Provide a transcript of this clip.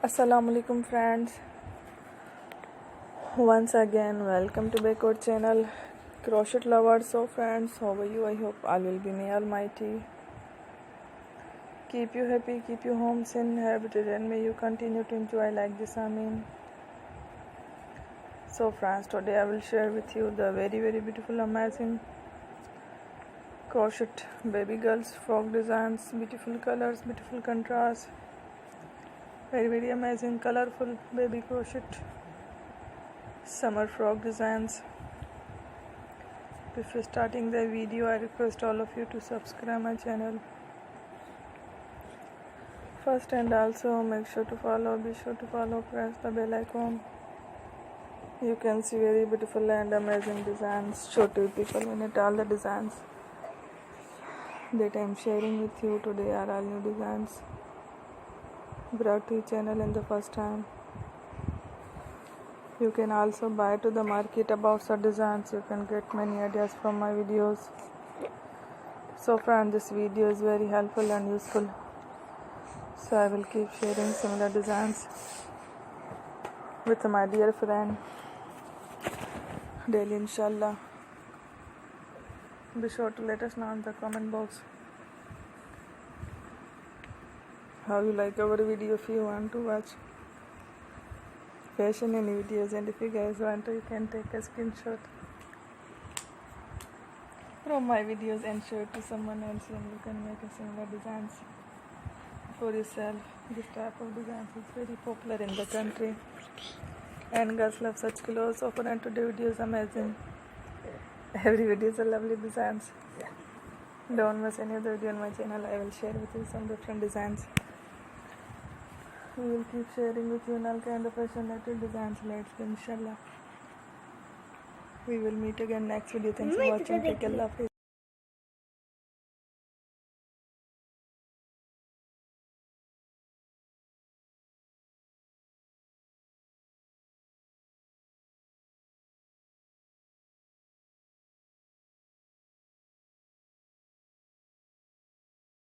Assalamu alaikum friends. Once again, welcome to back our channel, Crochet Lovers. So friends, how are you? I hope all will be may Almighty keep you happy, keep you homes inhabited, and may you continue to enjoy like this. Amen. So friends, today I will share with you the very beautiful, amazing crochet baby girls frock designs, beautiful colors, beautiful contrast, very amazing, colorful baby crochet summer frock designs. Before starting the video, I request all of you to subscribe my channel first, and also make sure to follow, be sure to follow, press the bell icon. You can see very beautiful and amazing designs, show to people in it. All the designs that I am sharing with you today are all new designs brought to your channel in the first time. You can also buy to the market about such designs. You can get many ideas from my videos. So friends, this video is very helpful and useful, so I will keep sharing similar designs with my dear friend daily, inshallah. Be sure to let us know in the comment box how you like our video. If you want to watch fashion any videos, and if you guys want to, you can take a screenshot from my videos and show it to someone else, and you can make a similar designs for yourself. This type of designs is very popular in the country, and girls love such clothes. Often, and today video is amazing. Every video is a lovely designs. Don't miss any other video on my channel. I will share with you some different designs. We will keep sharing with you all kind of fashion related designs. Let's go, inshallah. We will meet again next video. Thanks for watching. Take care. Allah Hafiz.